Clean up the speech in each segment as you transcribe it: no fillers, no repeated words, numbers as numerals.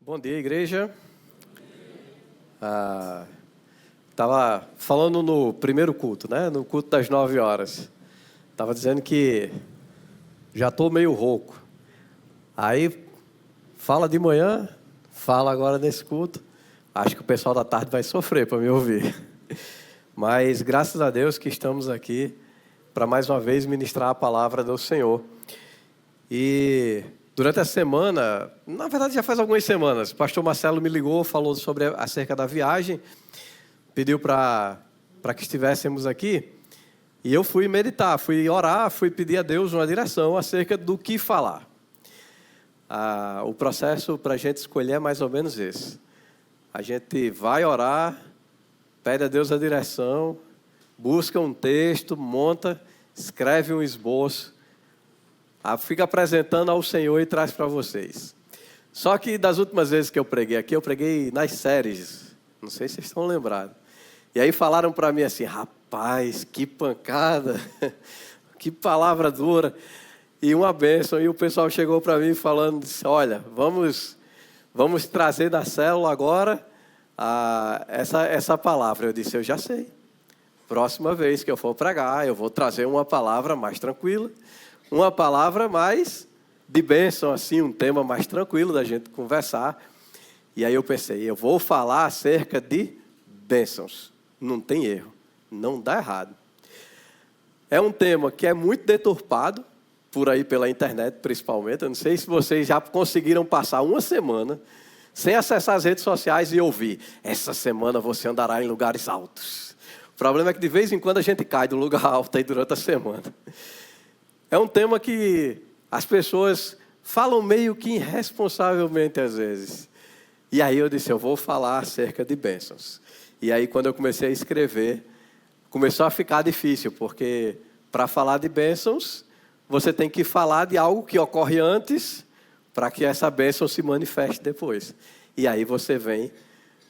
Bom dia, igreja. Estava falando no primeiro culto, né? No culto das 9 horas. Estava dizendo que já estou meio rouco. Aí, fala de manhã, fala agora nesse culto. Acho que o pessoal da tarde vai sofrer para me ouvir. Mas, graças a Deus que estamos aqui para mais uma vez ministrar a palavra do Senhor. E durante a semana, na verdade já faz algumas semanas, o pastor Marcelo me ligou, falou acerca da viagem, pediu para que estivéssemos aqui, e eu fui meditar, fui orar, fui pedir a Deus uma direção acerca do que falar. O processo para a gente escolher é mais ou menos esse. A gente vai orar, pede a Deus a direção, busca um texto, monta, escreve um esboço, fica apresentando ao Senhor e traz para vocês. Só que das últimas vezes que eu preguei aqui, eu preguei nas séries. Não sei se vocês estão lembrados. E aí falaram para mim assim, rapaz, que pancada, que palavra dura. E uma bênção. E o pessoal chegou para mim falando, disse, olha, vamos trazer da célula agora essa palavra. Eu disse, eu já sei. Próxima vez que eu for pregar, eu vou trazer uma palavra mais tranquila. Uma palavra mais de bênção, assim, um tema mais tranquilo da gente conversar. E aí eu pensei, eu vou falar acerca de bênçãos. Não tem erro, não dá errado. É um tema que é muito deturpado, por aí pela internet principalmente. Eu não sei se vocês já conseguiram passar uma semana sem acessar as redes sociais e ouvir. Essa semana você andará em lugares altos. O problema é que de vez em quando a gente cai do lugar alto aí durante a semana. É um tema que as pessoas falam meio que irresponsavelmente às vezes. E aí eu disse, eu vou falar acerca de bênçãos. E aí quando eu comecei a escrever, começou a ficar difícil, porque para falar de bênçãos, você tem que falar de algo que ocorre antes, para que essa bênção se manifeste depois. E aí você vem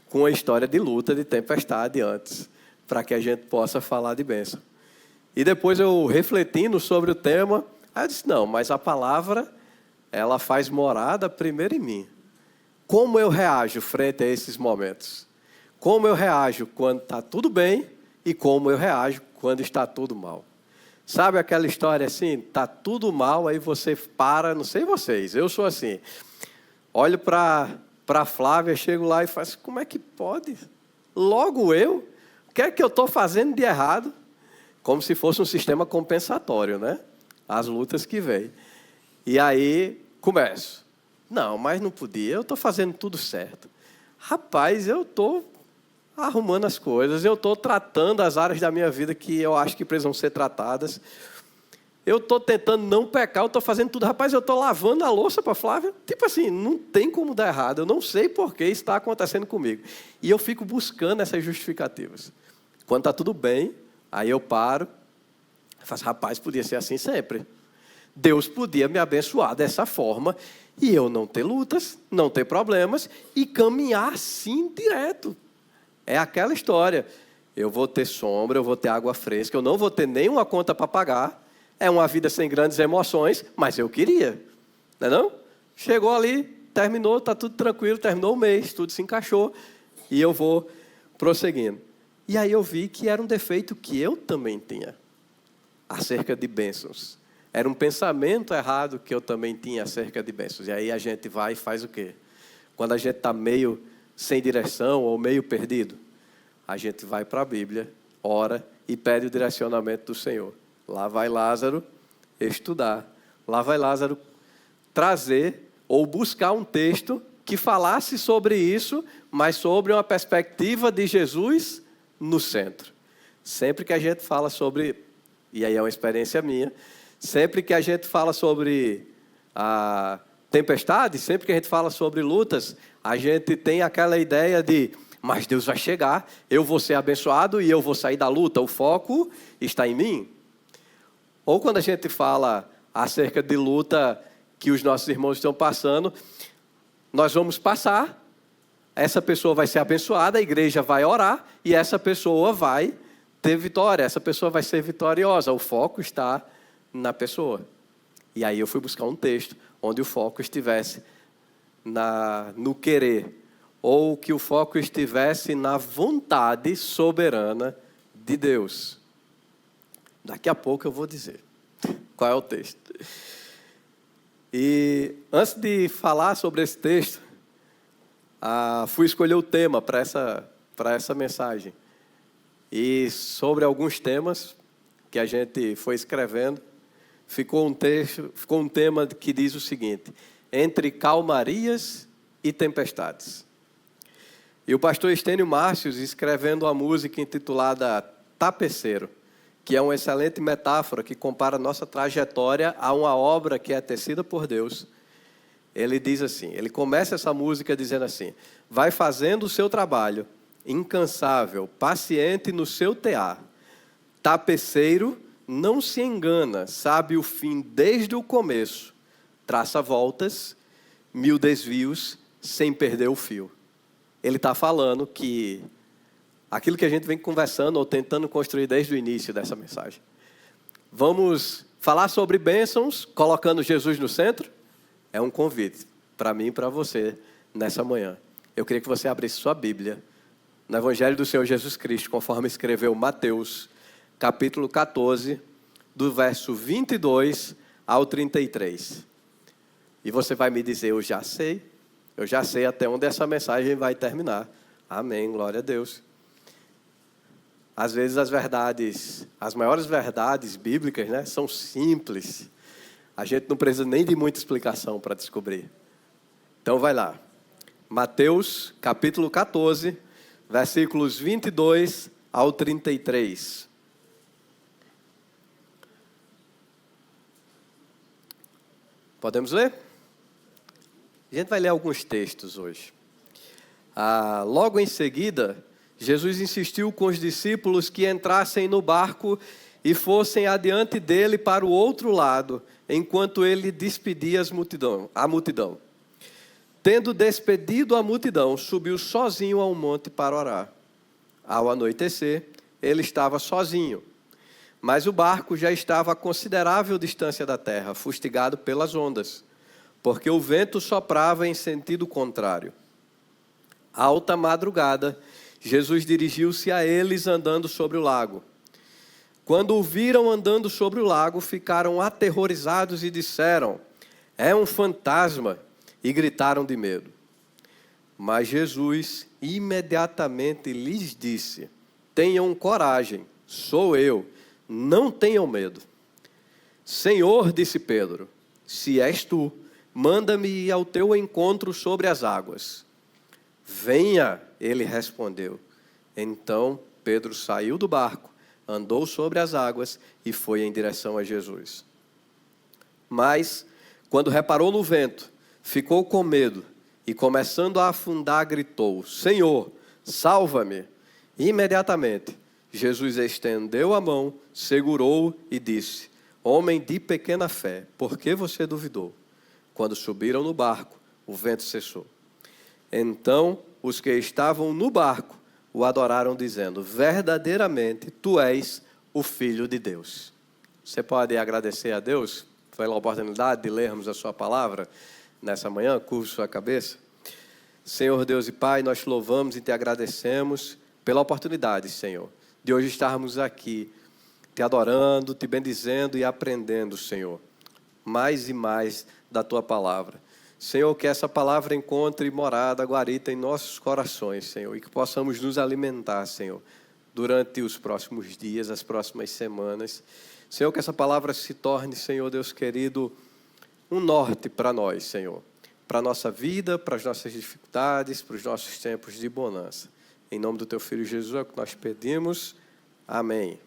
com a história de luta, de tempestade antes, para que a gente possa falar de bênção. E depois eu refletindo sobre o tema, aí eu disse, não, mas a palavra, ela faz morada primeiro em mim. Como eu reajo frente a esses momentos? Como eu reajo quando está tudo bem e como eu reajo quando está tudo mal? Sabe aquela história assim, está tudo mal, aí você para, não sei vocês, eu sou assim. Olho para a Flávia, chego lá e faço, como é que pode? Logo eu? O que é que eu estou fazendo de errado? Como se fosse um sistema compensatório, né? As lutas que vêm. E aí, começo. Não, mas não podia, eu estou fazendo tudo certo. Rapaz, eu estou arrumando as coisas, eu estou tratando as áreas da minha vida que eu acho que precisam ser tratadas. Eu estou tentando não pecar, eu estou fazendo tudo. Rapaz, eu estou lavando a louça para a Flávia. Tipo assim, não tem como dar errado, eu não sei por que isso está acontecendo comigo. E eu fico buscando essas justificativas. Quando está tudo bem, aí eu paro, faço, rapaz, podia ser assim sempre. Deus podia me abençoar dessa forma e eu não ter lutas, não ter problemas e caminhar assim direto. É aquela história. Eu vou ter sombra, eu vou ter água fresca, eu não vou ter nenhuma conta para pagar. É uma vida sem grandes emoções, mas eu queria. Não é não? Chegou ali, terminou, está tudo tranquilo, terminou o mês, tudo se encaixou e eu vou prosseguindo. E aí eu vi que era um defeito que eu também tinha, acerca de bênçãos. Era um pensamento errado que eu também tinha acerca de bênçãos. E aí a gente vai e faz o quê? Quando a gente está meio sem direção ou meio perdido, a gente vai para a Bíblia, ora e pede o direcionamento do Senhor. Lá vai Lázaro estudar. Lá vai Lázaro trazer ou buscar um texto que falasse sobre isso, mas sobre uma perspectiva de Jesus no centro. Sempre que a gente fala sobre, e aí é uma experiência minha, sempre que a gente fala sobre a tempestade, sempre que a gente fala sobre lutas, a gente tem aquela ideia de, mas Deus vai chegar, eu vou ser abençoado e eu vou sair da luta, o foco está em mim. Ou quando a gente fala acerca de luta que os nossos irmãos estão passando, nós vamos passar, essa pessoa vai ser abençoada, a igreja vai orar e essa pessoa vai ter vitória, essa pessoa vai ser vitoriosa. O foco está na pessoa. E aí eu fui buscar um texto onde o foco estivesse no querer, ou que o foco estivesse na vontade soberana de Deus. Daqui a pouco eu vou dizer qual é o texto. E antes de falar sobre esse texto, fui escolher o tema para essa mensagem. E sobre alguns temas que a gente foi escrevendo, ficou um tema que diz o seguinte: entre calmarias e tempestades. E o pastor Estênio Márcios, escrevendo uma música intitulada Tapeceiro, que é uma excelente metáfora que compara a nossa trajetória a uma obra que é tecida por Deus. Ele diz assim, ele começa essa música dizendo assim: vai fazendo o seu trabalho, incansável, paciente no seu tear. Tapeceiro não se engana, sabe o fim desde o começo. Traça voltas, 1000 desvios, sem perder o fio. Ele está falando que aquilo que a gente vem conversando ou tentando construir desde o início dessa mensagem. Vamos falar sobre bênçãos, colocando Jesus no centro? É um convite para mim e para você nessa manhã. Eu queria que você abrisse sua Bíblia no Evangelho do Senhor Jesus Cristo, conforme escreveu Mateus, capítulo 14, do verso 22 ao 33. E você vai me dizer: eu já sei até onde essa mensagem vai terminar. Amém, glória a Deus. Às vezes as maiores verdades bíblicas, né, são simples. A gente não precisa nem de muita explicação para descobrir. Então vai lá. Mateus, capítulo 14, versículos 22 ao 33. Podemos ler? A gente vai ler alguns textos hoje. Logo em seguida, Jesus insistiu com os discípulos que entrassem no barco e fossem adiante dele para o outro lado, enquanto ele despedia a multidão. Tendo despedido a multidão, subiu sozinho ao monte para orar. Ao anoitecer, ele estava sozinho, mas o barco já estava a considerável distância da terra, fustigado pelas ondas, porque o vento soprava em sentido contrário. À alta madrugada, Jesus dirigiu-se a eles andando sobre o lago. Quando o viram andando sobre o lago, ficaram aterrorizados e disseram: é um fantasma, e gritaram de medo. Mas Jesus imediatamente lhes disse: tenham coragem, sou eu, não tenham medo. Senhor, disse Pedro, se és tu, manda-me ir ao teu encontro sobre as águas. Venha, ele respondeu. Então Pedro saiu do barco, andou sobre as águas e foi em direção a Jesus. Mas, quando reparou no vento, ficou com medo e, começando a afundar, gritou: Senhor, salva-me! Imediatamente, Jesus estendeu a mão, segurou-o e disse: homem de pequena fé, por que você duvidou? Quando subiram no barco, o vento cessou. Então, os que estavam no barco o adoraram, dizendo: verdadeiramente, tu és o Filho de Deus. Você pode agradecer a Deus pela oportunidade de lermos a sua palavra nessa manhã? Curva sua cabeça. Senhor Deus e Pai, nós te louvamos e te agradecemos pela oportunidade, Senhor, de hoje estarmos aqui, te adorando, te bendizendo e aprendendo, Senhor, mais e mais da tua palavra. Senhor, que essa palavra encontre morada, guarita em nossos corações, Senhor, e que possamos nos alimentar, Senhor, durante os próximos dias, as próximas semanas. Senhor, que essa palavra se torne, Senhor Deus querido, um norte para nós, Senhor, para a nossa vida, para as nossas dificuldades, para os nossos tempos de bonança. Em nome do teu Filho Jesus é o que nós pedimos. Amém.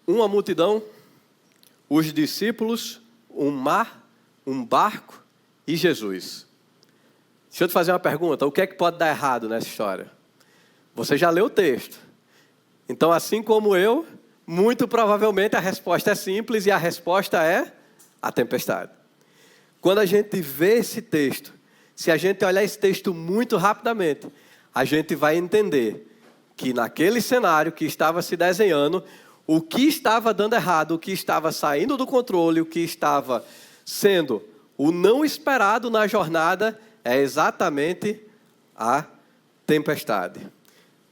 Uma multidão, os discípulos, um mar, um barco e Jesus. Deixa eu te fazer uma pergunta: o que é que pode dar errado nessa história? Você já leu o texto. Então, assim como eu, muito provavelmente a resposta é simples e a resposta é a tempestade. Quando a gente vê esse texto, se a gente olhar esse texto muito rapidamente, a gente vai entender que naquele cenário que estava se desenhando, o que estava dando errado, o que estava saindo do controle, o que estava sendo o não esperado na jornada, é exatamente a tempestade.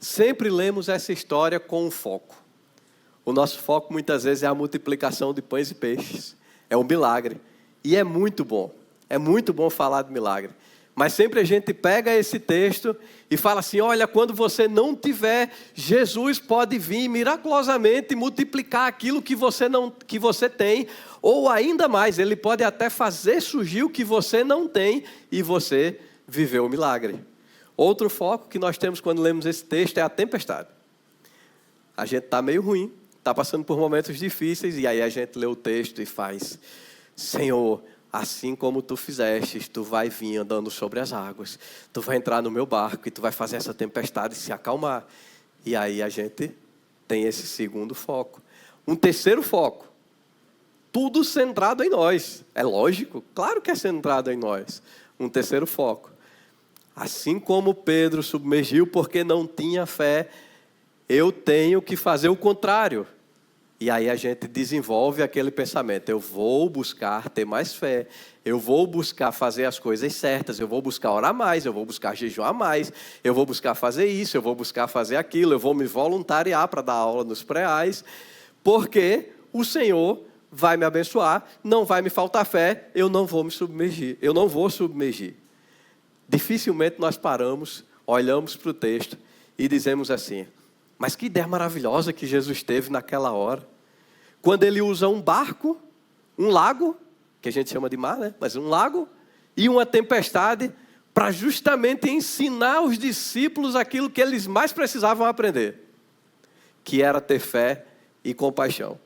Sempre lemos essa história com um foco. O nosso foco muitas vezes é a multiplicação de pães e peixes. É um milagre. E é muito bom. É muito bom falar de milagre. Mas sempre a gente pega esse texto e fala assim, olha, quando você não tiver, Jesus pode vir miraculosamente multiplicar aquilo que você tem, ou ainda mais, Ele pode até fazer surgir o que você não tem e você viveu o milagre. Outro foco que nós temos quando lemos esse texto é a tempestade. A gente está meio ruim, está passando por momentos difíceis, e aí a gente lê o texto e faz, Senhor, assim como tu fizeste, tu vai vir andando sobre as águas, tu vai entrar no meu barco e tu vai fazer essa tempestade se acalmar. E aí a gente tem esse segundo foco. Um terceiro foco, tudo centrado em nós. É lógico, claro que é centrado em nós. Um terceiro foco, assim como Pedro submergiu porque não tinha fé, eu tenho que fazer o contrário. E aí a gente desenvolve aquele pensamento, eu vou buscar ter mais fé, eu vou buscar fazer as coisas certas, eu vou buscar orar mais, eu vou buscar jejuar mais, eu vou buscar fazer isso, eu vou buscar fazer aquilo, eu vou me voluntariar para dar aula nos pré-ais, porque o Senhor vai me abençoar, não vai me faltar fé, eu não vou me submergir, eu não vou submergir. Dificilmente nós paramos, olhamos para o texto e dizemos assim, mas que ideia maravilhosa que Jesus teve naquela hora. Quando ele usa um barco, um lago, que a gente chama de mar, né? Mas um lago, e uma tempestade, para justamente ensinar os discípulos aquilo que eles mais precisavam aprender, que era ter fé e compaixão.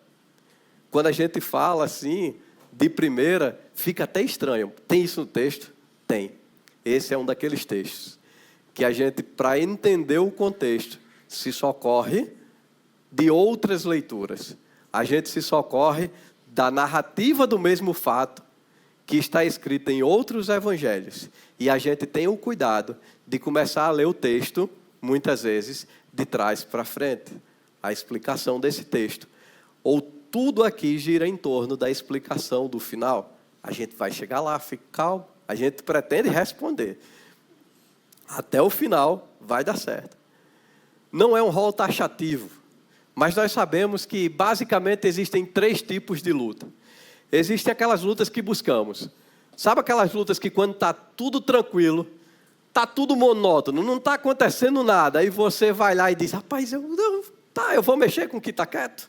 Quando a gente fala assim, de primeira, fica até estranho. Tem isso no texto? Tem. Esse é um daqueles textos que a gente, para entender o contexto, se socorre de outras leituras. A gente se socorre da narrativa do mesmo fato que está escrita em outros evangelhos. E a gente tem o cuidado de começar a ler o texto, muitas vezes, de trás para frente. A explicação desse texto. Ou tudo aqui gira em torno da explicação do final. A gente vai chegar lá, fica calmo. A gente pretende responder. Até o final vai dar certo. Não é um rol taxativo, mas nós sabemos que basicamente existem 3 tipos de luta. Existem aquelas lutas que buscamos. Sabe aquelas lutas que quando está tudo tranquilo, está tudo monótono, não está acontecendo nada, aí você vai lá e diz, rapaz, eu vou mexer com o que está quieto,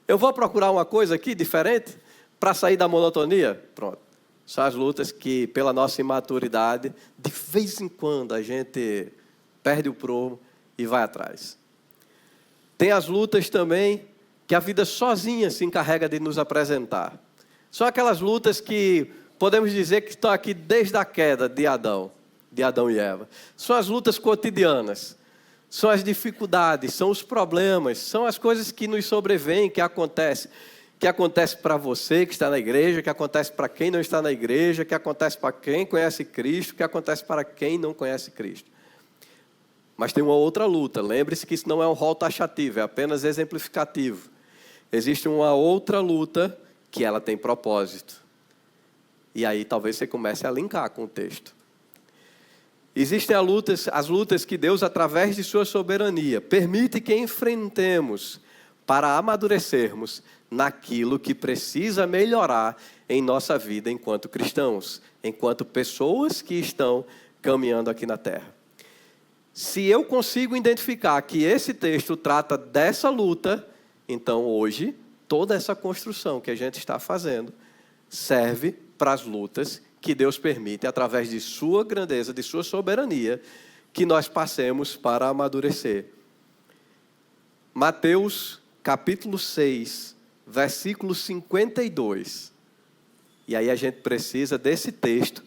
eu vou procurar uma coisa aqui diferente para sair da monotonia. Pronto. São as lutas que, pela nossa imaturidade, de vez em quando a gente perde o prumo e vai atrás. Tem as lutas também que a vida sozinha se encarrega de nos apresentar. São aquelas lutas que podemos dizer que estão aqui desde a queda de Adão e Eva. São as lutas cotidianas, são as dificuldades, são os problemas, são as coisas que nos sobrevêm, que acontece para você que está na igreja, que acontece para quem não está na igreja, que acontece para quem conhece Cristo, que acontece para quem não conhece Cristo. Mas tem uma outra luta. Lembre-se que isso não é um rol taxativo, é apenas exemplificativo. Existe uma outra luta que ela tem propósito. E aí talvez você comece a linkar com o texto. Existem as lutas que Deus, através de sua soberania, permite que enfrentemos para amadurecermos naquilo que precisa melhorar em nossa vida enquanto cristãos, enquanto pessoas que estão caminhando aqui na terra. Se eu consigo identificar que esse texto trata dessa luta, então hoje, toda essa construção que a gente está fazendo serve para as lutas que Deus permite, através de sua grandeza, de sua soberania, que nós passemos para amadurecer. Mateus, capítulo 6, versículo 52. E aí a gente precisa desse texto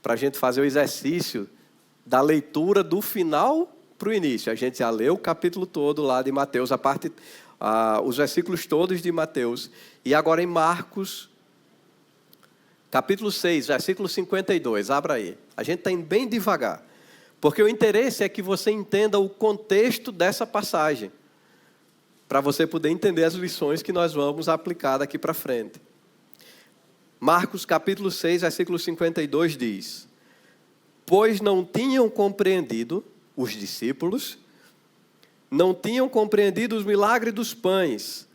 para a gente fazer o exercício da leitura do final para o início. A gente já leu o capítulo todo lá de Mateus, os versículos todos de Mateus. E agora em Marcos, capítulo 6, versículo 52. Abra aí. A gente está indo bem devagar. Porque o interesse é que você entenda o contexto dessa passagem, para você poder entender as lições que nós vamos aplicar daqui para frente. Marcos capítulo 6, versículo 52 diz: pois não tinham compreendido, os discípulos, não tinham compreendido os milagres dos pães,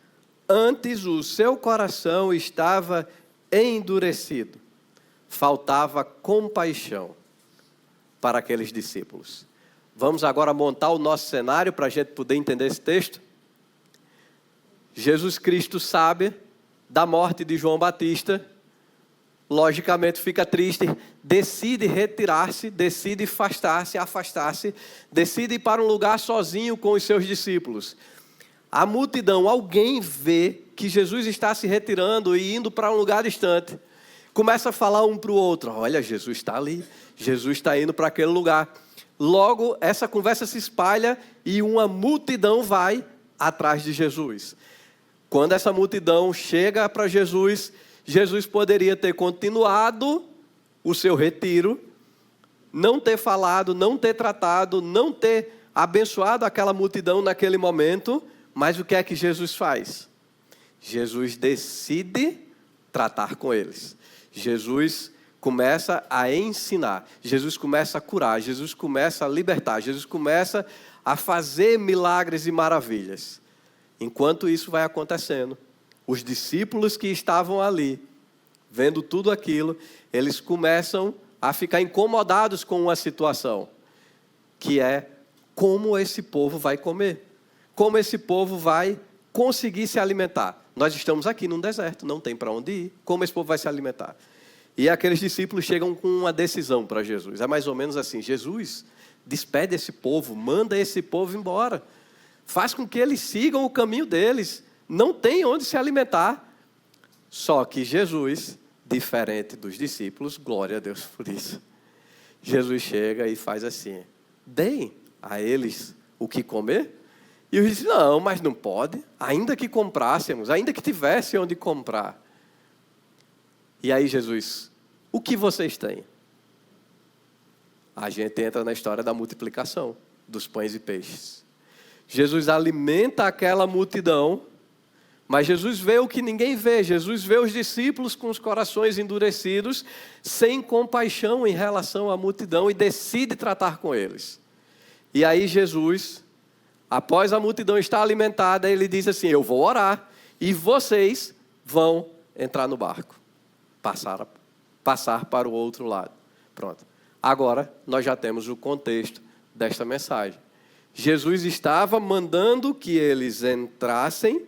antes o seu coração estava endurecido. Faltava compaixão para aqueles discípulos. Vamos agora montar o nosso cenário para a gente poder entender esse texto. Jesus Cristo sabe da morte de João Batista, logicamente fica triste, decide retirar-se, decide afastar-se, decide ir para um lugar sozinho com os seus discípulos. A multidão, alguém vê que Jesus está se retirando e indo para um lugar distante. Começa a falar um para o outro: olha, Jesus está ali, Jesus está indo para aquele lugar. Logo, essa conversa se espalha e uma multidão vai atrás de Jesus. Quando essa multidão chega para Jesus, Jesus poderia ter continuado o seu retiro, não ter falado, não ter tratado, não ter abençoado aquela multidão naquele momento, mas o que é que Jesus faz? Jesus decide tratar com eles. Jesus começa a ensinar, Jesus começa a curar, Jesus começa a libertar, Jesus começa a fazer milagres e maravilhas. Enquanto isso vai acontecendo, os discípulos que estavam ali, vendo tudo aquilo, eles começam a ficar incomodados com uma situação, que é como esse povo vai comer, como esse povo vai conseguir se alimentar. Nós estamos aqui num deserto, não tem para onde ir, como esse povo vai se alimentar? E aqueles discípulos chegam com uma decisão para Jesus, é mais ou menos assim: Jesus, despede esse povo, manda esse povo embora, faz com que eles sigam o caminho deles, não tem onde se alimentar. Só que Jesus, diferente dos discípulos, glória a Deus por isso, Jesus chega e faz assim: deem a eles o que comer. E os discípulos: não, mas não pode, ainda que comprássemos, ainda que tivesse onde comprar. E aí Jesus: o que vocês têm? A gente entra na história da multiplicação dos pães e peixes. Jesus alimenta aquela multidão, mas Jesus vê o que ninguém vê. Jesus vê os discípulos com os corações endurecidos, sem compaixão em relação à multidão, e decide tratar com eles. E aí Jesus, após a multidão estar alimentada, ele diz assim: eu vou orar, e vocês vão entrar no barco, passar para o outro lado. Pronto. Agora nós já temos o contexto desta mensagem. Jesus estava mandando que eles entrassem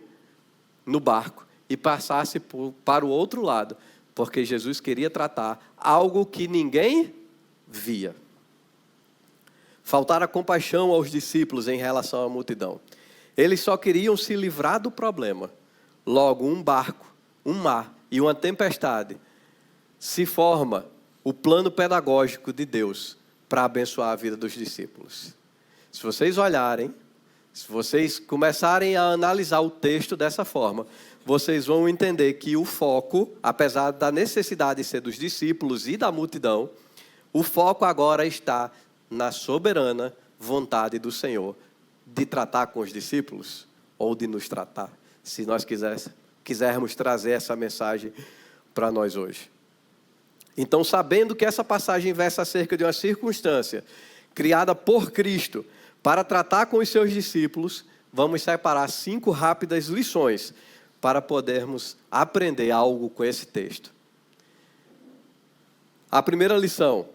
no barco e passassem para o outro lado, porque Jesus queria tratar algo que ninguém via. Faltara compaixão aos discípulos em relação à multidão. Eles só queriam se livrar do problema. Logo, um barco, um mar e uma tempestade se forma o plano pedagógico de Deus para abençoar a vida dos discípulos. Se vocês olharem, se vocês começarem a analisar o texto dessa forma, vocês vão entender que o foco, apesar da necessidade de ser dos discípulos e da multidão, o foco agora está na soberana vontade do Senhor de tratar com os discípulos, ou de nos tratar, se nós quisermos trazer essa mensagem para nós hoje. Então, sabendo que essa passagem versa acerca de uma circunstância criada por Cristo para tratar com os seus discípulos, vamos separar 5 rápidas lições para podermos aprender algo com esse texto. A primeira lição: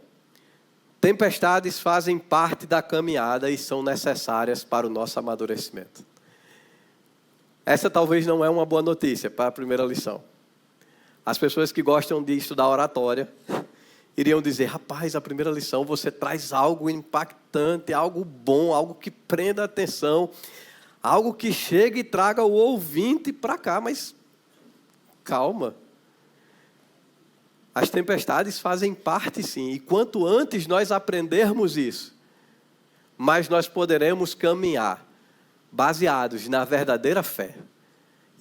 tempestades fazem parte da caminhada e são necessárias para o nosso amadurecimento. Essa talvez não é uma boa notícia para a primeira lição. As pessoas que gostam de estudar oratória iriam dizer: rapaz, a primeira lição você traz algo impactante, algo bom, algo que prenda a atenção, algo que chegue e traga o ouvinte para cá. Mas calma. As tempestades fazem parte, sim, e quanto antes nós aprendermos isso, mais nós poderemos caminhar baseados na verdadeira fé.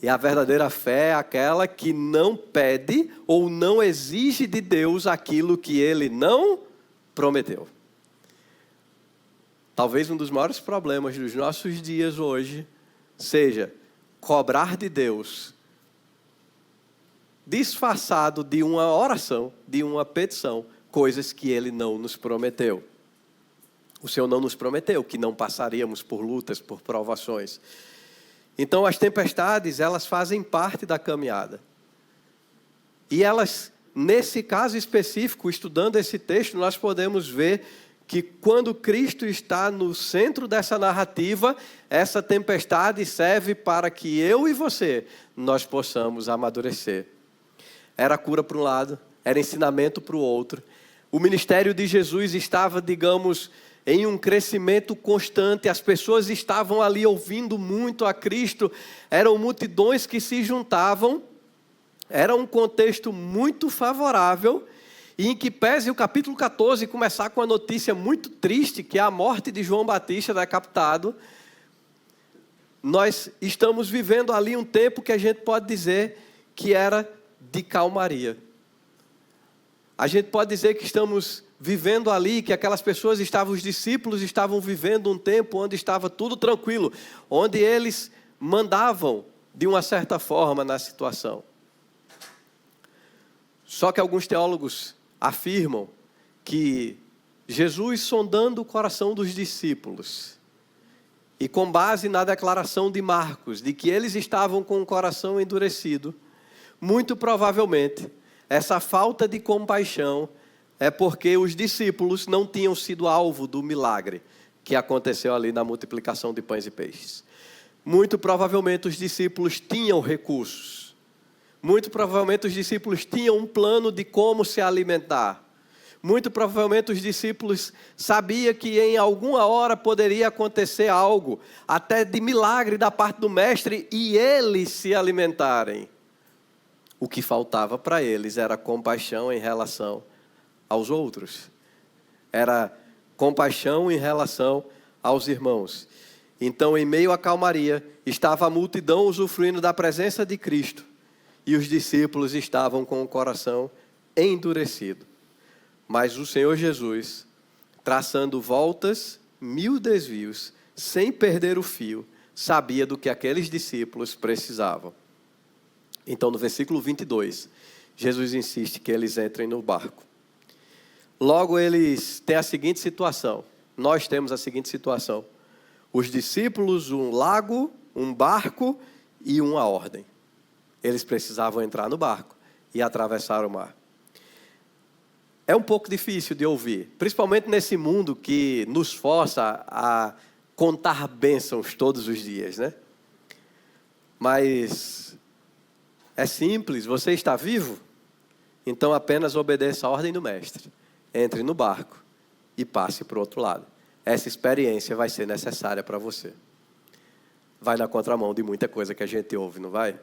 E a verdadeira fé é aquela que não pede ou não exige de Deus aquilo que Ele não prometeu. Talvez um dos maiores problemas dos nossos dias hoje seja cobrar de Deus, disfarçado de uma oração, de uma petição, coisas que Ele não nos prometeu. O Senhor não nos prometeu que não passaríamos por lutas, por provações. Então, as tempestades, elas fazem parte da caminhada. E elas, nesse caso específico, estudando esse texto, nós podemos ver que quando Cristo está no centro dessa narrativa, essa tempestade serve para que eu e você, nós possamos amadurecer. Era cura para um lado, era ensinamento para o outro. O ministério de Jesus estava, digamos, em um crescimento constante, as pessoas estavam ali ouvindo muito a Cristo, eram multidões que se juntavam, era um contexto muito favorável, e em que pese o capítulo 14 começar com uma notícia muito triste, que é a morte de João Batista decapitado, nós estamos vivendo ali um tempo que a gente pode dizer que era de calmaria. A gente pode dizer que estamos vivendo ali, que aquelas pessoas estavam, os discípulos estavam vivendo um tempo onde estava tudo tranquilo, onde eles mandavam de uma certa forma na situação. Só que alguns teólogos afirmam que Jesus, sondando o coração dos discípulos, e com base na declaração de Marcos, de que eles estavam com o coração endurecido, muito provavelmente, essa falta de compaixão é porque os discípulos não tinham sido alvo do milagre que aconteceu ali na multiplicação de pães e peixes. Muito provavelmente os discípulos tinham recursos. Muito provavelmente os discípulos tinham um plano de como se alimentar. Muito provavelmente os discípulos sabiam que em alguma hora poderia acontecer algo, até de milagre da parte do mestre, e eles se alimentarem. O que faltava para eles era compaixão em relação aos outros. Era compaixão em relação aos irmãos. Então, em meio à calmaria, estava a multidão usufruindo da presença de Cristo. E os discípulos estavam com o coração endurecido. Mas o Senhor Jesus, traçando voltas, 1000 desvios, sem perder o fio, sabia do que aqueles discípulos precisavam. Então, no versículo 22, Jesus insiste que eles entrem no barco. Logo, eles têm a seguinte situação. Nós temos a seguinte situação. Os discípulos, um lago, um barco e uma ordem. Eles precisavam entrar no barco e atravessar o mar. É um pouco difícil de ouvir, principalmente nesse mundo que nos força a contar bênçãos todos os dias, né? Mas é simples, você está vivo? Então apenas obedeça a ordem do mestre. Entre no barco e passe para o outro lado. Essa experiência vai ser necessária para você. Vai na contramão de muita coisa que a gente ouve, não vai?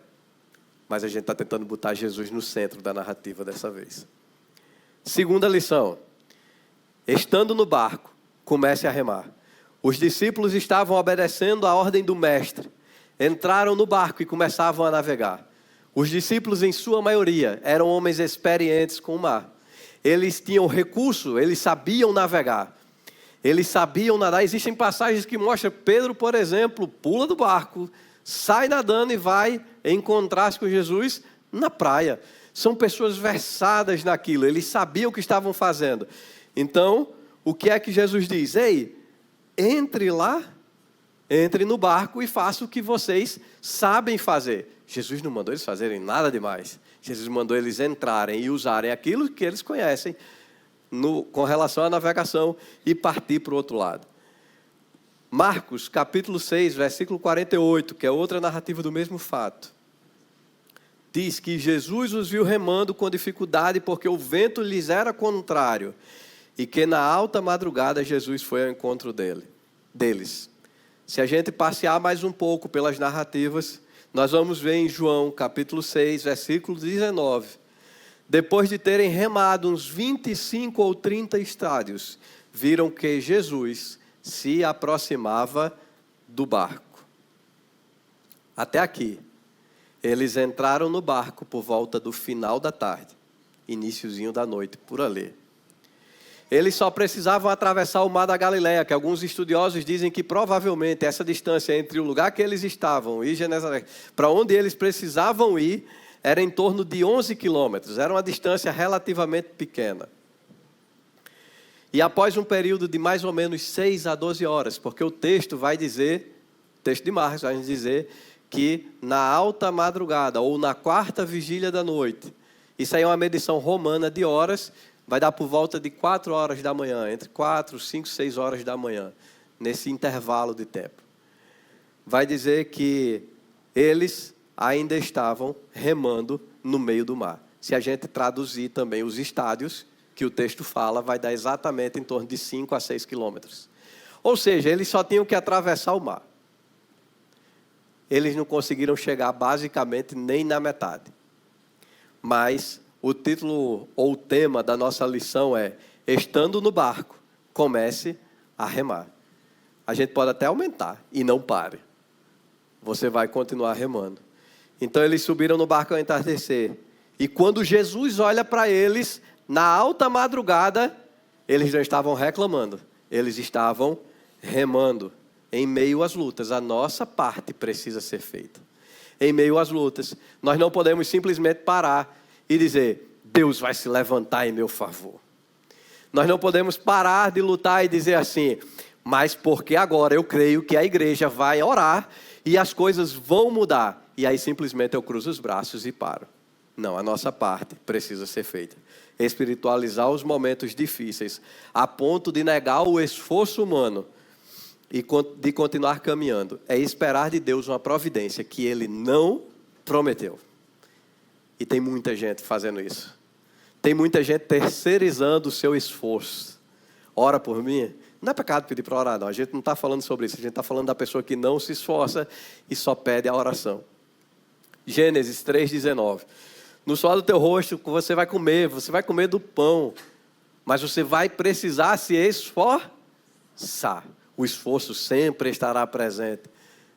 Mas a gente está tentando botar Jesus no centro da narrativa dessa vez. Segunda lição. Estando no barco, comece a remar. Os discípulos estavam obedecendo a ordem do mestre. Entraram no barco e começavam a navegar. Os discípulos, em sua maioria, eram homens experientes com o mar. Eles tinham recurso, eles sabiam navegar. Eles sabiam nadar. Existem passagens que mostram, Pedro, por exemplo, pula do barco, sai nadando e vai encontrar-se com Jesus na praia. São pessoas versadas naquilo, eles sabiam o que estavam fazendo. Então, o que é que Jesus diz? Ei, entre lá, entre no barco e faça o que vocês sabem fazer. Jesus não mandou eles fazerem nada demais. Jesus mandou eles entrarem e usarem aquilo que eles conhecem com relação à navegação e partir para o outro lado. Marcos, capítulo 6, versículo 48, que é outra narrativa do mesmo fato. Diz que Jesus os viu remando com dificuldade porque o vento lhes era contrário e que na alta madrugada Jesus foi ao encontro deles. Se a gente passear mais um pouco pelas narrativas, nós vamos ver em João, capítulo 6, versículo 19. Depois de terem remado uns 25 ou 30 estádios, viram que Jesus se aproximava do barco. Até aqui, eles entraram no barco por volta do final da tarde, iniciozinho da noite, por ali. Eles só precisavam atravessar o mar da Galileia, que alguns estudiosos dizem que provavelmente essa distância entre o lugar que eles estavam e Genezaré, para onde eles precisavam ir, era em torno de 11 quilômetros. Era uma distância relativamente pequena. E após um período de mais ou menos 6 a 12 horas, porque o texto vai dizer, o texto de Marcos vai dizer que na alta madrugada, ou na quarta vigília da noite, isso aí é uma medição romana de horas, vai dar por volta de 4 horas da manhã, entre 4, 5, 6 horas da manhã, nesse intervalo de tempo. Vai dizer que eles ainda estavam remando no meio do mar. Se a gente traduzir também os estádios que o texto fala, vai dar exatamente em torno de 5 a 6 quilômetros. Ou seja, eles só tinham que atravessar o mar. Eles não conseguiram chegar basicamente nem na metade. Mas o título ou o tema da nossa lição é: estando no barco, comece a remar. A gente pode até aumentar e não pare. Você vai continuar remando. Então eles subiram no barco ao entardecer. E quando Jesus olha para eles, na alta madrugada, eles não estavam reclamando. Eles estavam remando em meio às lutas. A nossa parte precisa ser feita. Em meio às lutas, nós não podemos simplesmente parar e dizer: Deus vai se levantar em meu favor. Nós não podemos parar de lutar e dizer assim: mas porque agora eu creio que a igreja vai orar e as coisas vão mudar. E aí simplesmente eu cruzo os braços e paro. Não, a nossa parte precisa ser feita. Espiritualizar os momentos difíceis, a ponto de negar o esforço humano e de continuar caminhando, é esperar de Deus uma providência que Ele não prometeu. E tem muita gente fazendo isso. Tem muita gente terceirizando o seu esforço. Ora por mim. Não é pecado pedir para orar, não. A gente não está falando sobre isso. A gente está falando da pessoa que não se esforça e só pede a oração. Gênesis 3,19. No suor do teu rosto você vai comer do pão, mas você vai precisar se esforçar. O esforço sempre estará presente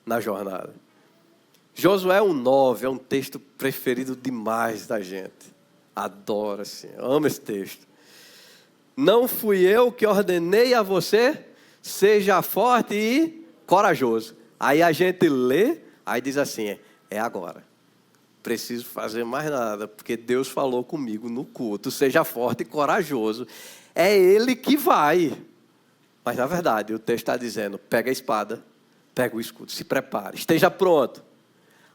na jornada. Josué 1,9 é um texto preferido demais da gente. Adoro, assim, amo esse texto. Não fui eu que ordenei a você, seja forte e corajoso. Aí a gente lê, aí diz assim: é agora. Preciso fazer mais nada, porque Deus falou comigo no culto, seja forte e corajoso. É Ele que vai. Mas na verdade o texto está dizendo: pega a espada, pega o escudo, se prepare, esteja pronto.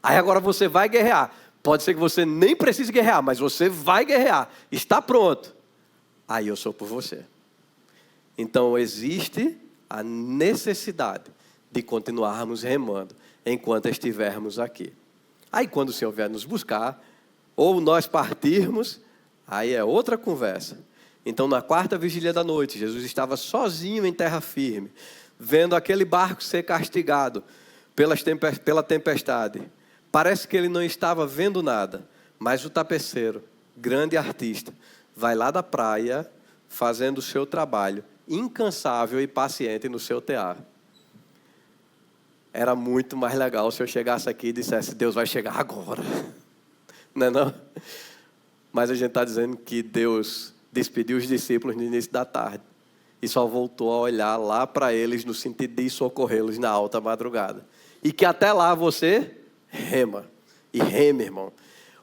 Aí agora você vai guerrear. Pode ser que você nem precise guerrear, mas você vai guerrear. Está pronto. Aí eu sou por você. Então existe a necessidade de continuarmos remando enquanto estivermos aqui. Aí quando o Senhor vier nos buscar, ou nós partirmos, aí é outra conversa. Então na quarta vigília da noite, Jesus estava sozinho em terra firme, vendo aquele barco ser castigado pela tempestade. Parece que ele não estava vendo nada, mas o tapeceiro, grande artista, vai lá da praia fazendo o seu trabalho, incansável e paciente no seu tear. Era muito mais legal se eu chegasse aqui e dissesse: Deus vai chegar agora. Não é não? Mas a gente está dizendo que Deus despediu os discípulos no início da tarde e só voltou a olhar lá para eles no sentido de socorrê-los na alta madrugada. E que até lá você rema. E reme, irmão.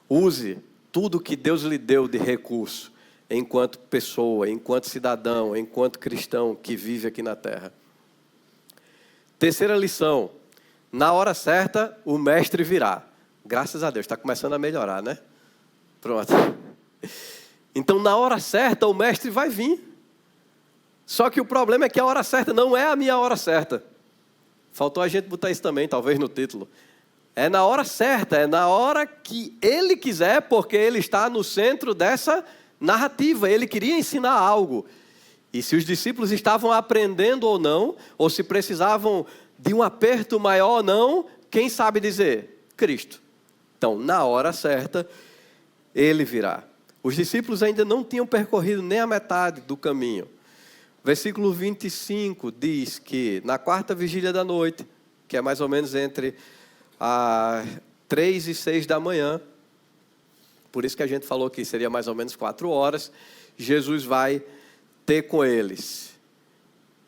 Use tudo que Deus lhe deu de recurso enquanto pessoa, enquanto cidadão, enquanto cristão que vive aqui na terra. Terceira lição: na hora certa, o mestre virá. Graças a Deus, está começando a melhorar, né? Pronto. Então, na hora certa, o mestre vai vir. Só que o problema é que a hora certa não é a minha hora certa. Faltou a gente botar isso também, talvez no título. É na hora certa, é na hora que Ele quiser, porque Ele está no centro dessa narrativa. Ele queria ensinar algo. E se os discípulos estavam aprendendo ou não, ou se precisavam de um aperto maior ou não, quem sabe dizer? Cristo. Então, na hora certa, Ele virá. Os discípulos ainda não tinham percorrido nem a metade do caminho. Versículo 25 diz que na quarta vigília da noite, que é mais ou menos entre 3 e 6 da manhã, por isso que a gente falou que seria mais ou menos 4 horas, Jesus vai ter com eles.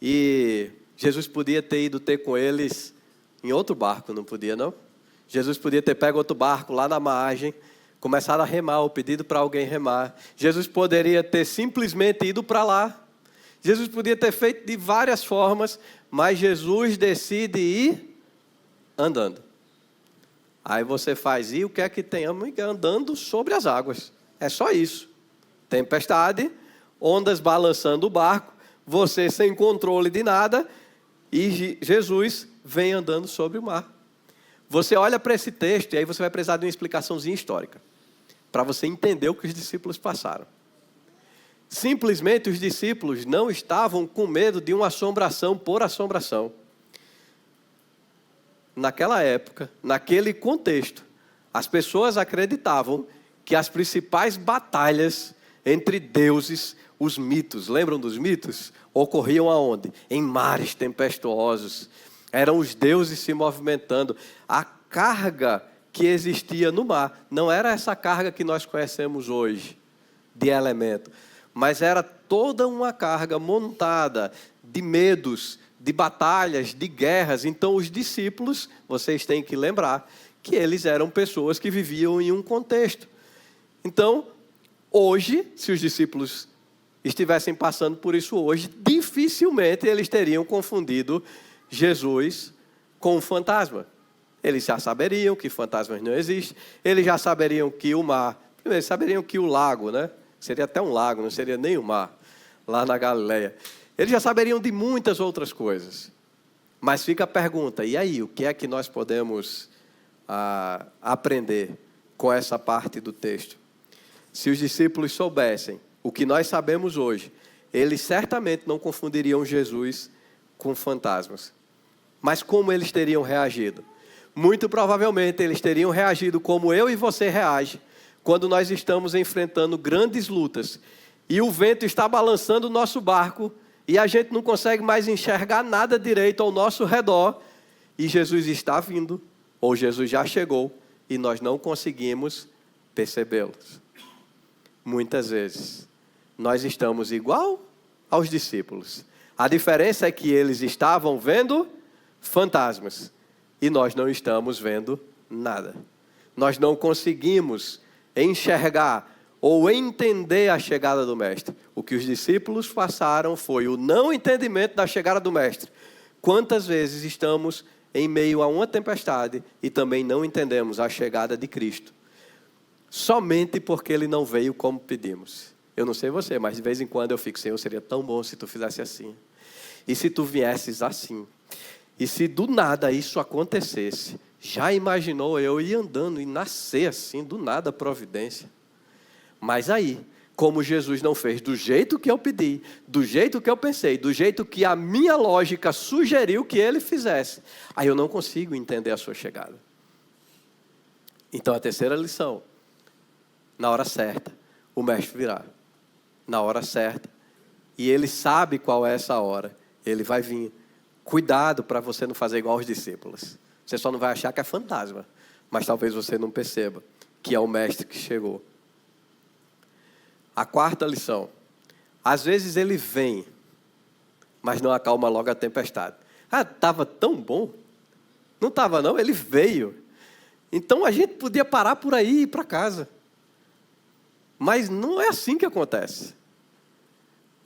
E Jesus podia ter ido ter com eles em outro barco, não podia, não? Jesus podia ter pego outro barco lá na margem, começado a remar, ou pedido para alguém remar. Jesus poderia ter simplesmente ido para lá. Jesus podia ter feito de várias formas, mas Jesus decide ir andando. Aí você faz, e o que é que tem? Andando sobre as águas. É só isso. Tempestade, ondas balançando o barco, você sem controle de nada, e Jesus vem andando sobre o mar. Você olha para esse texto e aí você vai precisar de uma explicaçãozinha histórica, para você entender o que os discípulos passaram. Simplesmente os discípulos não estavam com medo de uma assombração por assombração. Naquela época, naquele contexto, as pessoas acreditavam que as principais batalhas entre deuses, os mitos, lembram dos mitos? Ocorriam aonde? Em mares tempestuosos. Eram os deuses se movimentando. A carga que existia no mar não era essa carga que nós conhecemos hoje, de elemento, mas era toda uma carga montada de medos, de batalhas, de guerras. Então os discípulos, vocês têm que lembrar, que eles eram pessoas que viviam em um contexto. Então, hoje, se os discípulos estivessem passando por isso hoje, dificilmente eles teriam confundido Jesus com um fantasma. Eles já saberiam que fantasmas não existem, eles já saberiam que o mar, primeiro, eles saberiam que o lago, né? Seria até um lago, não seria nem o mar, lá na Galileia. Eles já saberiam de muitas outras coisas. Mas fica a pergunta, e aí, o que é que nós podemos aprender com essa parte do texto? Se os discípulos soubessem o que nós sabemos hoje, eles certamente não confundiriam Jesus com fantasmas. Mas como eles teriam reagido? Muito provavelmente eles teriam reagido como eu e você reage quando nós estamos enfrentando grandes lutas e o vento está balançando o nosso barco e a gente não consegue mais enxergar nada direito ao nosso redor e Jesus está vindo, ou Jesus já chegou e nós não conseguimos percebê-los. Muitas vezes nós estamos igual aos discípulos. A diferença é que eles estavam vendo fantasmas e nós não estamos vendo nada. Nós não conseguimos enxergar ou entender a chegada do Mestre. O que os discípulos passaram foi o não entendimento da chegada do Mestre. Quantas vezes estamos em meio a uma tempestade e também não entendemos a chegada de Cristo? Somente porque Ele não veio como pedimos. Eu não sei você, mas de vez em quando eu fico, Senhor, seria tão bom se Tu fizesse assim. E se Tu viesses assim? E se do nada isso acontecesse? Já imaginou eu ir andando e nascer assim, do nada a providência? Mas aí, como Jesus não fez do jeito que eu pedi, do jeito que eu pensei, do jeito que a minha lógica sugeriu que Ele fizesse, aí eu não consigo entender a sua chegada. Então a terceira lição, na hora certa, o Mestre virá. Na hora certa. E Ele sabe qual é essa hora. Ele vai vir. Cuidado para você não fazer igual aos discípulos. Você só não vai achar que é fantasma. Mas talvez você não perceba que é o Mestre que chegou. A quarta lição. Às vezes Ele vem, mas não acalma logo a tempestade. Ah, estava tão bom. Não estava não, Ele veio. Então a gente podia parar por aí e ir para casa. Mas não é assim que acontece.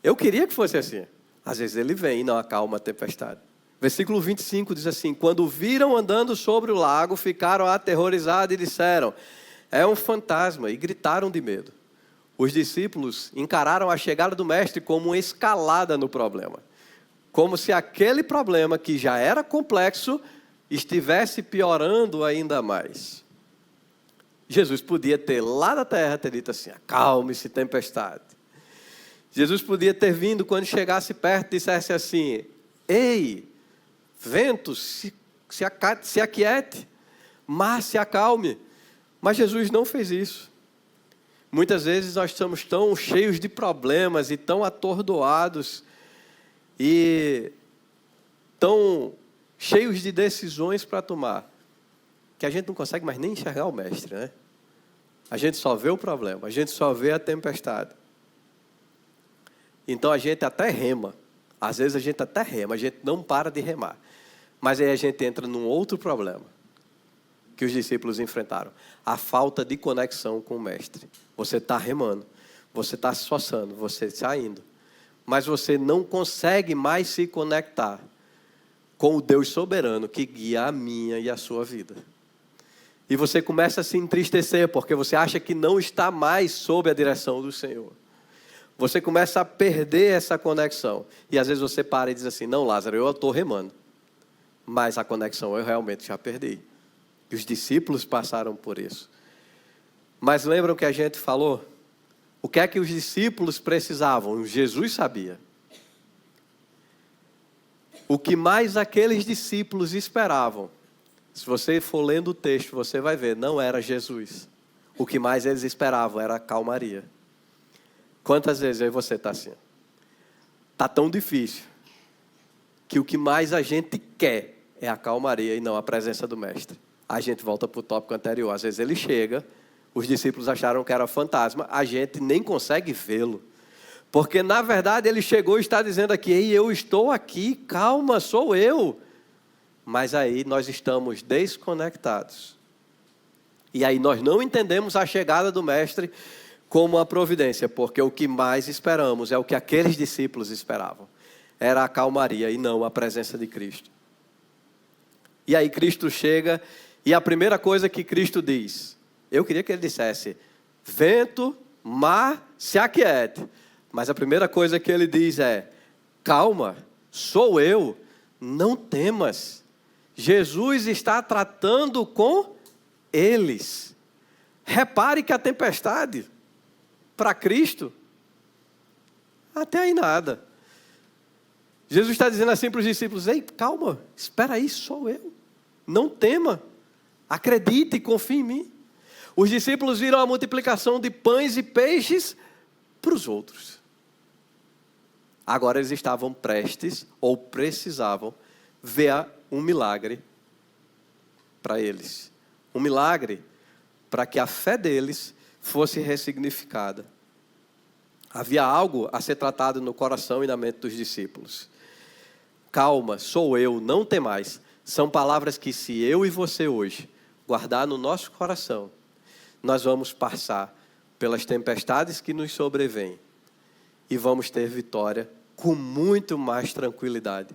Eu queria que fosse assim. Às vezes Ele vem e não acalma a tempestade. Versículo 25 diz assim: quando viram andando sobre o lago, ficaram aterrorizados e disseram, é um fantasma, e gritaram de medo. Os discípulos encararam a chegada do Mestre como uma escalada no problema. Como se aquele problema, que já era complexo, estivesse piorando ainda mais. Jesus podia ter, lá da terra, ter dito assim, acalme-se, tempestade. Jesus podia ter vindo, quando chegasse perto, dissesse assim, ei, vento, se aquiete, mar, se acalme. Mas Jesus não fez isso. Muitas vezes nós estamos tão cheios de problemas e tão atordoados e tão cheios de decisões para tomar, que a gente não consegue mais nem enxergar o Mestre, né? A gente só vê o problema, a gente só vê a tempestade. Então a gente até rema. Às vezes a gente até rema, a gente não para de remar. Mas aí a gente entra num outro problema que os discípulos enfrentaram. A falta de conexão com o Mestre. Você está remando, você está se esforçando, você está indo. Mas você não consegue mais se conectar com o Deus soberano que guia a minha e a sua vida. E você começa a se entristecer, porque você acha que não está mais sob a direção do Senhor. Você começa a perder essa conexão. E às vezes você para e diz assim, não, Lázaro, eu estou remando. Mas a conexão eu realmente já perdi. E os discípulos passaram por isso. Mas lembram que a gente falou? O que é que os discípulos precisavam? Jesus sabia. O que mais aqueles discípulos esperavam, se você for lendo o texto, você vai ver, não era Jesus. O que mais eles esperavam era a calmaria. Quantas vezes eu e você está assim? Está tão difícil, que o que mais a gente quer é a calmaria e não a presença do Mestre. A gente volta para o tópico anterior. Às vezes ele chega, os discípulos acharam que era fantasma, a gente nem consegue vê-lo. Porque na verdade ele chegou e está dizendo aqui, ei, eu estou aqui, calma, sou eu. Mas aí nós estamos desconectados. E aí nós não entendemos a chegada do Mestre como uma providência, porque o que mais esperamos é o que aqueles discípulos esperavam. Era a calmaria e não a presença de Cristo. E aí Cristo chega e a primeira coisa que Cristo diz, eu queria que ele dissesse, vento, mar, se aquiete. Mas a primeira coisa que ele diz é, calma, sou eu, não temas. Jesus está tratando com eles. Repare que a tempestade, para Cristo, até aí nada. Jesus está dizendo assim para os discípulos, ei, calma, espera aí, sou eu. Não tema, acredite e confie em mim. Os discípulos viram a multiplicação de pães e peixes para os outros. Agora eles estavam prestes, ou precisavam, ver um milagre para eles. Um milagre para que a fé deles fosse ressignificada. Havia algo a ser tratado no coração e na mente dos discípulos. Calma, sou eu, não temais. São palavras que se eu e você hoje guardar no nosso coração, nós vamos passar pelas tempestades que nos sobrevêm e vamos ter vitória com muito mais tranquilidade.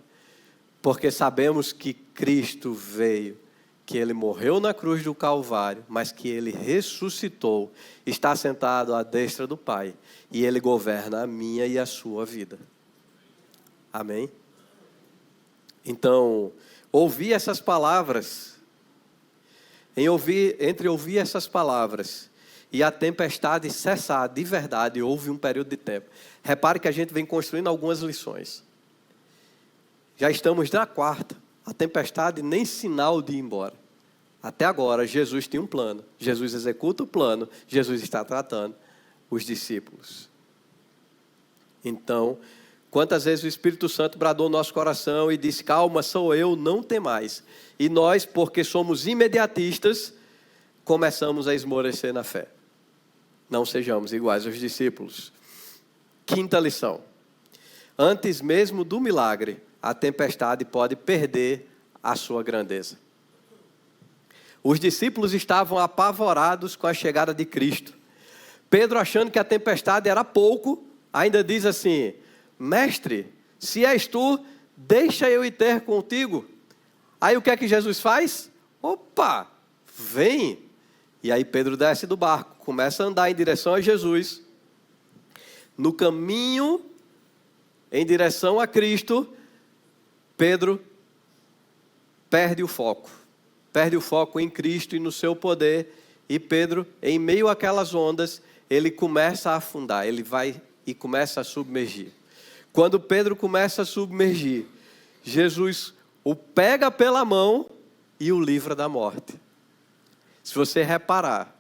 Porque sabemos que Cristo veio, que Ele morreu na cruz do Calvário, mas que Ele ressuscitou, está sentado à destra do Pai, e Ele governa a minha e a sua vida. Amém? Então, ouvir essas palavras, entre ouvir essas palavras e a tempestade cessar de verdade, houve um período de tempo. Repare que a gente vem construindo algumas lições. Já estamos na quarta. A tempestade nem sinal de ir embora. Até agora, Jesus tinha um plano. Jesus executa o plano. Jesus está tratando os discípulos. Então, quantas vezes o Espírito Santo bradou no nosso coração e disse, calma, sou eu, não temais. E nós, porque somos imediatistas, começamos a esmorecer na fé. Não sejamos iguais aos discípulos. Quinta lição. Antes mesmo do milagre, a tempestade pode perder a sua grandeza. Os discípulos estavam apavorados com a chegada de Cristo. Pedro, achando que a tempestade era pouco, ainda diz assim, mestre, se és tu, deixa eu ir ter contigo. Aí o que é que Jesus faz? Opa, vem. E aí Pedro desce do barco, começa a andar em direção a Jesus. No caminho, em direção a Cristo, Pedro perde o foco. Perde o foco em Cristo e no seu poder. E Pedro, em meio àquelas ondas, ele começa a afundar. Ele vai e começa a submergir. Quando Pedro começa a submergir, Jesus o pega pela mão e o livra da morte. Se você reparar,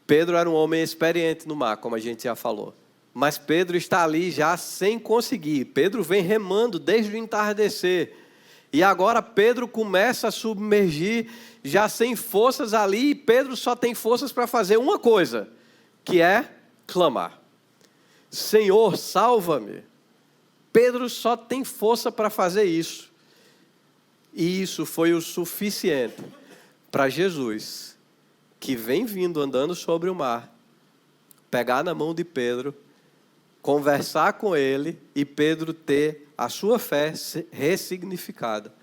Pedro era um homem experiente no mar, como a gente já falou. Mas Pedro está ali já sem conseguir. Pedro vem remando desde o entardecer. E agora Pedro começa a submergir, já sem forças ali. E Pedro só tem forças para fazer uma coisa, que é clamar. Senhor, salva-me. Pedro só tem força para fazer isso. E isso foi o suficiente para Jesus, que vem vindo andando sobre o mar, pegar na mão de Pedro, conversar com ele e Pedro ter a sua fé ressignificada.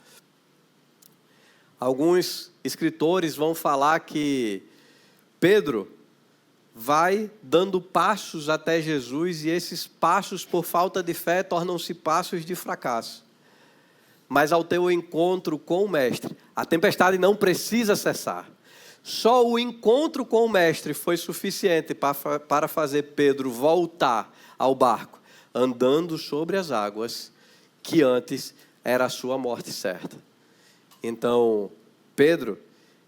Alguns escritores vão falar que Pedro vai dando passos até Jesus e esses passos, por falta de fé, tornam-se passos de fracasso. Mas ao ter o encontro com o Mestre, a tempestade não precisa cessar. Só o encontro com o Mestre foi suficiente para fazer Pedro voltar ao barco, andando sobre as águas, que antes era a sua morte certa. Então, Pedro,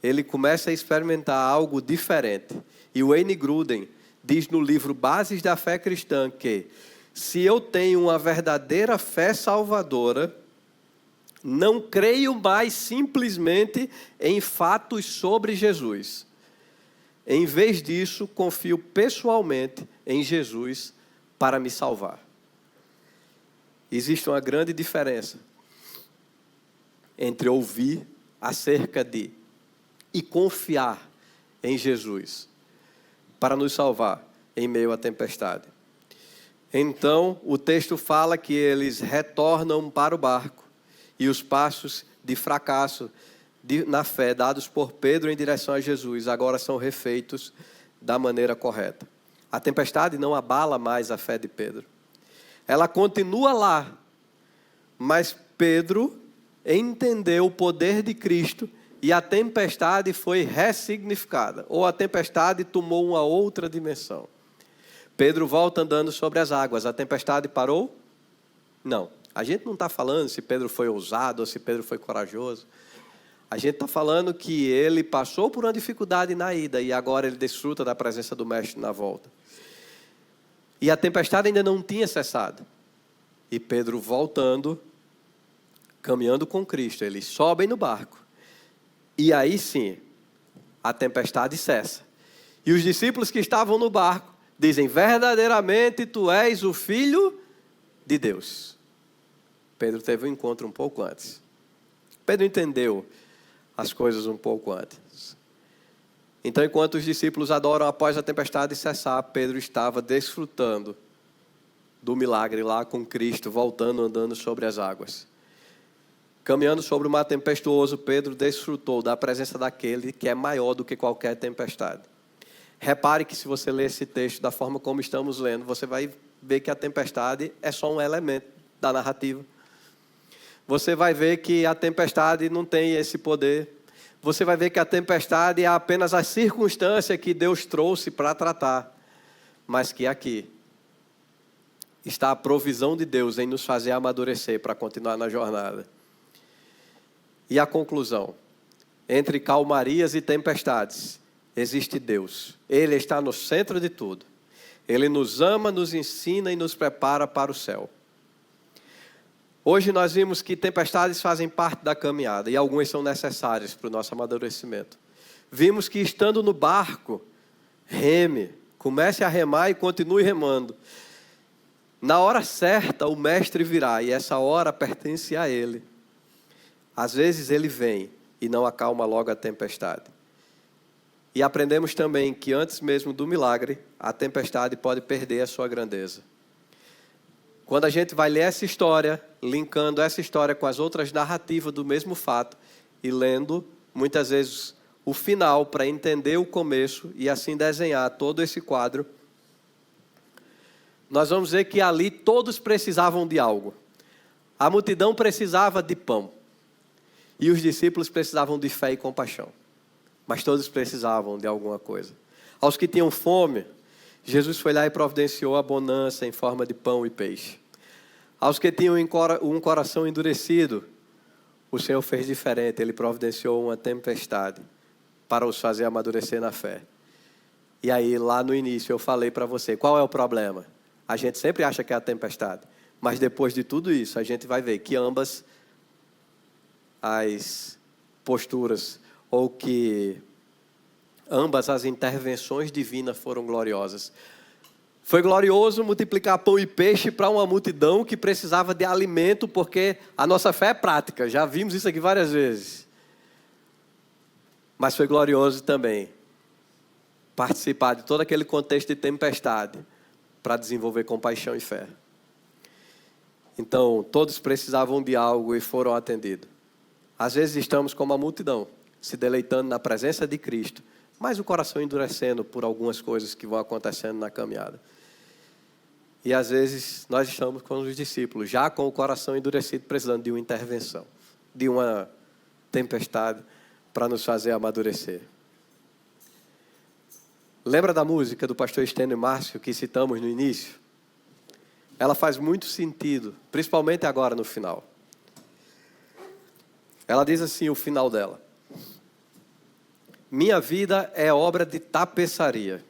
ele começa a experimentar algo diferente. E o Wayne Grudem diz no livro Bases da Fé Cristã que, se eu tenho uma verdadeira fé salvadora, não creio mais simplesmente em fatos sobre Jesus. Em vez disso, confio pessoalmente em Jesus para me salvar. Existe uma grande diferença entre ouvir acerca de e confiar em Jesus para nos salvar em meio à tempestade. Então, o texto fala que eles retornam para o barco e os passos de fracasso na fé dados por Pedro em direção a Jesus agora são refeitos da maneira correta. A tempestade não abala mais a fé de Pedro. Ela continua lá, mas Pedro entendeu o poder de Cristo e a tempestade foi ressignificada, ou a tempestade tomou uma outra dimensão. Pedro volta andando sobre as águas, a tempestade parou? Não. A gente não está falando se Pedro foi ousado ou se Pedro foi corajoso. A gente está falando que ele passou por uma dificuldade na ida e agora ele desfruta da presença do Mestre na volta. E a tempestade ainda não tinha cessado. E Pedro voltando, caminhando com Cristo, eles sobem no barco. E aí sim, a tempestade cessa. E os discípulos que estavam no barco dizem, verdadeiramente tu és o Filho de Deus. Pedro teve um encontro um pouco antes. Pedro entendeu as coisas um pouco antes. Então, enquanto os discípulos adoram após a tempestade cessar, Pedro estava desfrutando do milagre lá com Cristo, voltando, andando sobre as águas. Caminhando sobre o mar tempestuoso, Pedro desfrutou da presença daquele que é maior do que qualquer tempestade. Repare que se você ler esse texto da forma como estamos lendo, você vai ver que a tempestade é só um elemento da narrativa. Você vai ver que a tempestade não tem esse poder. Você vai ver que a tempestade é apenas a circunstância que Deus trouxe para tratar. Mas que aqui está a provisão de Deus em nos fazer amadurecer para continuar na jornada. E a conclusão? Entre calmarias e tempestades, existe Deus. Ele está no centro de tudo. Ele nos ama, nos ensina e nos prepara para o céu. Hoje nós vimos que tempestades fazem parte da caminhada e algumas são necessárias para o nosso amadurecimento. Vimos que estando no barco, reme, comece a remar e continue remando. Na hora certa o mestre virá e essa hora pertence a ele. Às vezes ele vem e não acalma logo a tempestade. E aprendemos também que antes mesmo do milagre, a tempestade pode perder a sua grandeza. Quando a gente vai ler essa história, linkando essa história com as outras narrativas do mesmo fato, e lendo, muitas vezes, o final para entender o começo e assim desenhar todo esse quadro, nós vamos ver que ali todos precisavam de algo. A multidão precisava de pão. E os discípulos precisavam de fé e compaixão. Mas todos precisavam de alguma coisa. Aos que tinham fome, Jesus foi lá e providenciou a bonança em forma de pão e peixe. Aos que tinham um coração endurecido, o Senhor fez diferente. Ele providenciou uma tempestade para os fazer amadurecer na fé. E aí, lá no início, eu falei para você, qual é o problema? A gente sempre acha que é a tempestade. Mas depois de tudo isso, a gente vai ver que ambas as posturas, ou que ambas as intervenções divinas foram gloriosas. Foi glorioso multiplicar pão e peixe para uma multidão que precisava de alimento, porque a nossa fé é prática, já vimos isso aqui várias vezes. Mas foi glorioso também participar de todo aquele contexto de tempestade para desenvolver compaixão e fé. Então, todos precisavam de algo e foram atendidos. Às vezes estamos como a multidão, se deleitando na presença de Cristo, mas o coração endurecendo por algumas coisas que vão acontecendo na caminhada. E às vezes nós estamos com os discípulos, já com o coração endurecido, precisando de uma intervenção, de uma tempestade para nos fazer amadurecer. Lembra da música do pastor Estênio Márcio que citamos no início? Ela faz muito sentido, principalmente agora no final. Ela diz assim, o final dela: minha vida é obra de tapeçaria.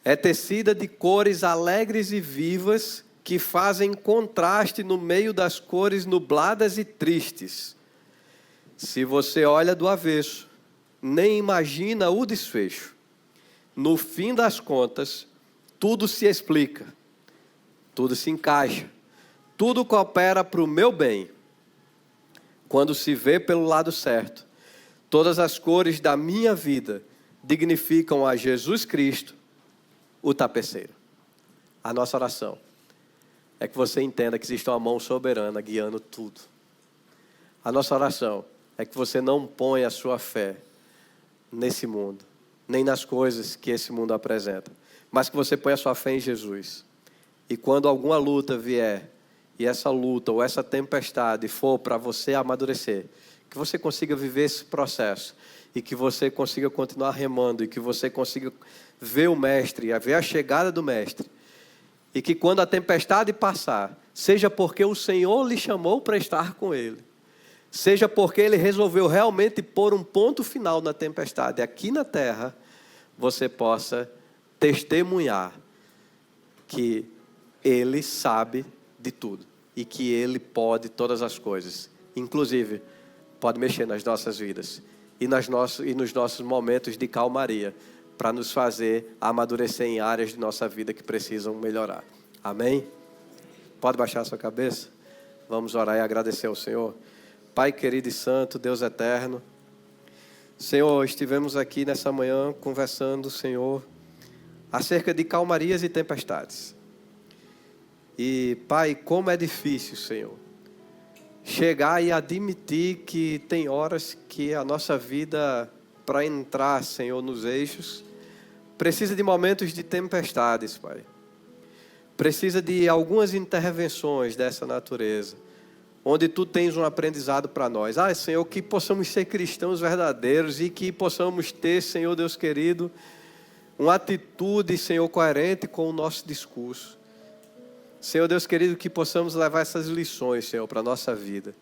É tecida de cores alegres e vivas que fazem contraste no meio das cores nubladas e tristes. Se você olha do avesso, nem imagina o desfecho. No fim das contas, tudo se explica, tudo se encaixa, tudo coopera para o meu bem. Quando se vê pelo lado certo, todas as cores da minha vida dignificam a Jesus Cristo, o tapeceiro. A nossa oração é que você entenda que existe uma mão soberana guiando tudo. A nossa oração é que você não ponha a sua fé nesse mundo, nem nas coisas que esse mundo apresenta, mas que você ponha a sua fé em Jesus. E quando alguma luta vier, e essa luta ou essa tempestade for para você amadurecer, que você consiga viver esse processo, e que você consiga continuar remando, e que você consiga ver o Mestre, ver a chegada do Mestre, e que quando a tempestade passar, seja porque o Senhor lhe chamou para estar com Ele, seja porque Ele resolveu realmente pôr um ponto final na tempestade aqui na terra, você possa testemunhar que Ele sabe de tudo, e que Ele pode todas as coisas, inclusive pode mexer nas nossas vidas, e nos nossos momentos de calmaria, para nos fazer amadurecer em áreas de nossa vida que precisam melhorar. Amém? Pode baixar a sua cabeça? Vamos orar e agradecer ao Senhor. Pai querido e santo, Deus eterno, Senhor, estivemos aqui nessa manhã conversando, Senhor, acerca de calmarias e tempestades. E, Pai, como é difícil, Senhor, chegar e admitir que tem horas que a nossa vida, para entrar, Senhor, nos eixos, precisa de momentos de tempestades, Pai. Precisa de algumas intervenções dessa natureza, onde Tu tens um aprendizado para nós. Senhor, que possamos ser cristãos verdadeiros e que possamos ter, Senhor Deus querido, uma atitude, Senhor, coerente com o nosso discurso. Senhor Deus querido, que possamos levar essas lições, Senhor, para a nossa vida.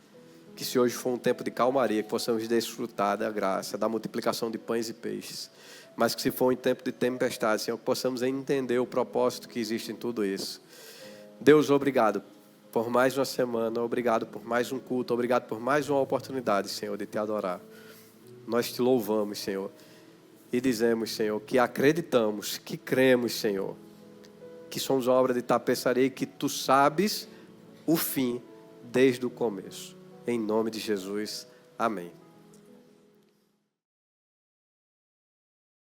Que se hoje for um tempo de calmaria, que possamos desfrutar da graça, da multiplicação de pães e peixes. Mas que se for um tempo de tempestade, Senhor, que possamos entender o propósito que existe em tudo isso. Deus, obrigado por mais uma semana, obrigado por mais um culto, obrigado por mais uma oportunidade, Senhor, de Te adorar. Nós Te louvamos, Senhor, e dizemos, Senhor, que acreditamos, que cremos, Senhor, que somos obra de tapeçaria e que Tu sabes o fim desde o começo. Em nome de Jesus, amém.